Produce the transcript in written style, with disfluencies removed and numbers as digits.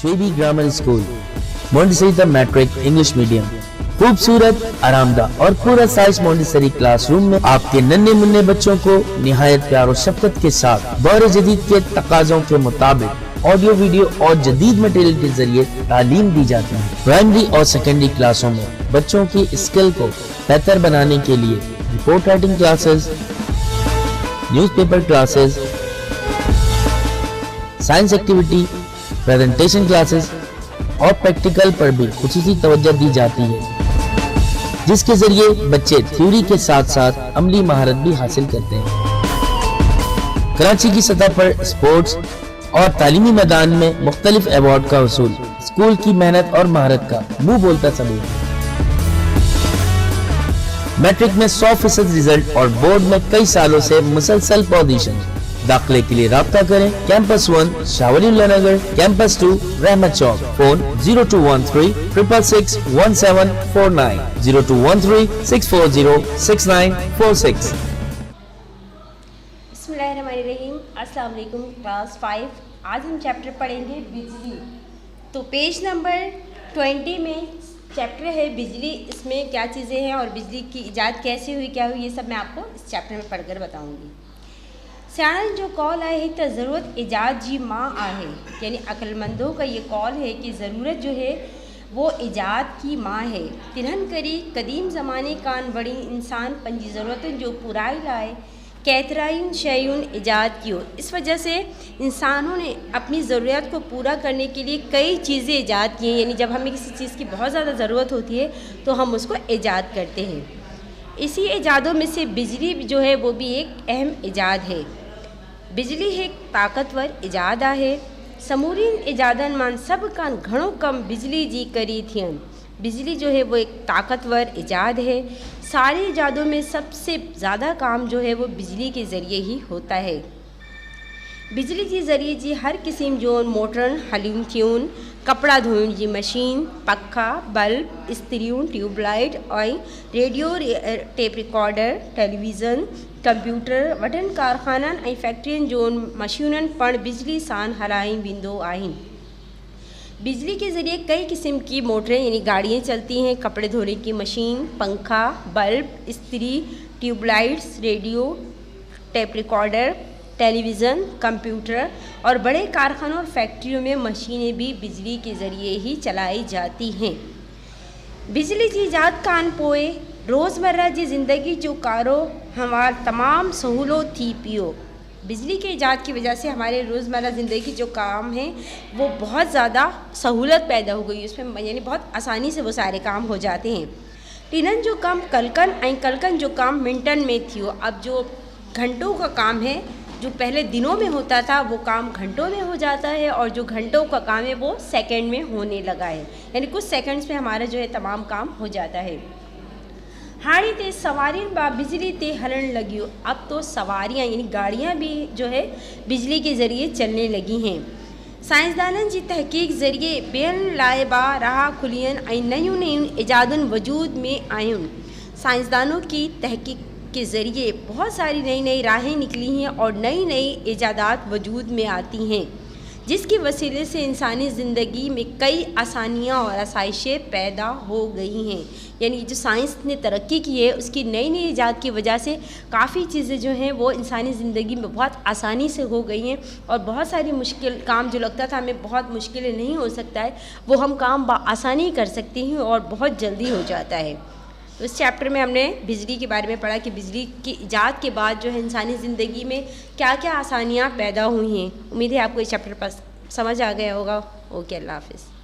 शुएबी grammar school, Montessori matric English medium. खूबसूरत, आरामदाह और पूरा साइज मोंटेसरी क्लासरूम में आपके नन्हे मुन्ने बच्चों को निहायत प्यार और शफ़क़त के साथ दौर जदीद के तकाज़ों के मुताबिक ऑडियो, वीडियो और जदीद मटेरियल के जरिए तालीम दी जाती है। प्राइमरी और सेकेंडरी क्लासों में बच्चों की स्किल को बेहतर बनाने के लिए report writing classes, newspaper classes, science activity, presentation classes और प्रैक्टिकल पर भी खुसूसी तवज्जो दी जाती है, जिसके जरिए बच्चे थ्योरी के साथ साथ अमली महारत भी हासिल करते हैं। कराची की सतह पर स्पोर्ट्स और तालीमी मैदान में मुख्तलिफ अवार्ड का वसूल स्कूल की मेहनत और महारत का मुंह बोलता सबूत है। मैट्रिक में 100% रिजल्ट और बोर्ड में कई सालों से मुसलसल पोजीशन। दाखिले के लिए राब्ता करें कैंपस 1 शावलीउल्लाह नगर, कैंपस 2 रहमत चौक। फोन 0213 666 1749, 0213 640 6946। बिस्मिल्लाहिर्रहमानिर्रहीम। अस्सलाम वालेकुम क्लास 5। आज हम चैप्टर पढ़ेंगे बिजली। तो पेज नंबर 20 में चैप्टर है बिजली। इसमें क्या चीज़ें हैं और बिजली की इजाद कैसे हुई, क्या हुई, ये सब मैं आपको इस चैप्टर में पढ़कर बताऊंगी। सियाणन जो कॉल आहे तो ज़रूरत इजाद जी माँ आहे, यानी अक्लमंदों का ये कॉल है कि ज़रूरत जो है वो इजाद की माँ है। तिन्हन करी कदीम ज़माने कान बड़ी इंसान पंजी ज़रूरतन जो पुराई लाए कैतराइन शयून इजाद की हो। इस वजह से इंसानों ने अपनी ज़रूरत को पूरा करने के लिए कई चीज़ें इजाद की हैं, यानी जब हमें किसी चीज़ की बहुत ज़्यादा ज़रूरत होती है तो हम उसको इजाद करते हैं। इसी इजादों में से बिजली जो है वो भी एक अहम इजाद है। बिजली एक ताकतवर इजाद आहे। समूरीन इजादन मान सब कान घणो कम बिजली जी करी थियन। बिजली जो है वो एक ताकतवर इजाद है। सारी इजादों में सबसे ज़्यादा काम जो है वो बिजली के ज़रिए ही होता है। बिजली के ज़रिए जी हर किस्म जो मोटरन हलियूं थियूं, कपड़ा धोइण जी मशीन, पखा, बल्ब, इस्त्रियूं, ट्यूबलाइट और radio, tape recorder, television, computer, वॾनि कारखाननि ऐं फैक्ट्रियुनि जो मशीननि पण बिजली सां हलाई वेंदो आहिनि। बिजली के ज़रिए कई किस्म की मोटरें यानी गाड़ियाँ चलती हैं, कपड़े धोने की मशीन, पंखा, बल्ब, इस्त्री, tubelights, radio, tape recorder, television, computer और बड़े कारखानों और फैक्ट्रियों में मशीनें भी बिजली के ज़रिए ही चलाई जाती हैं। बिजली जी इजाद कान पोए रोज़मर्रा जी ज़िंदगी जो कारो हमार तमाम सहूलत थी पियो। बिजली के इजाद की वजह से हमारे रोज़मर्रा ज़िंदगी जो काम है वो बहुत ज़्यादा सहूलत पैदा हो गई, उसमें यानी बहुत आसानी से वो सारे काम हो जाते हैं। टिनन जो काम कलकन जो काम मिनटन में थियो। अब जो घंटों का काम है जो पहले दिनों में होता था वो काम घंटों में हो जाता है, और जो घंटों का काम है वो सेकंड में होने लगा है, यानी कुछ सेकंड्स में हमारा जो है तमाम काम हो जाता है। हाड़ी ते सवारियों बा बिजली ते हलन लगी। अब तो सवारियाँ यानी गाड़ियाँ भी जो है बिजली के ज़रिए चलने लगी हैं। साइंसदाननि जी तहकीक ज़रिए ॿियनि लाइ बा राह खुलियन ऐं नयूं नयूं इजादुनि वजूद में आयुनि। साइंसदानों की तहकीक के ज़रिए बहुत सारी नई नई राहें निकली हैं और नई नई इजादात वजूद में आती हैं, जिसकी वसीले से इंसानी ज़िंदगी में कई आसानियाँ और आसाइशें पैदा हो गई हैं। यानी जो साइंस ने तरक्की की है उसकी नई नई इजाद की वजह से काफ़ी चीज़ें जो हैं वो इंसानी ज़िंदगी में बहुत आसानी से हो गई हैं, और बहुत सारी मुश्किल काम जो लगता था हमें बहुत मुश्किल नहीं हो सकता है वो हम काम आसानी कर सकते हैं और बहुत जल्दी हो जाता है। तो इस चैप्टर में हमने बिजली के बारे में पढ़ा कि बिजली की इजाद के बाद जो है इंसानी ज़िंदगी में क्या क्या आसानियाँ पैदा हुई हैं। उम्मीद है आपको इस चैप्टर पर समझ आ गया होगा। ओके, अल्लाह हाफ़िज़।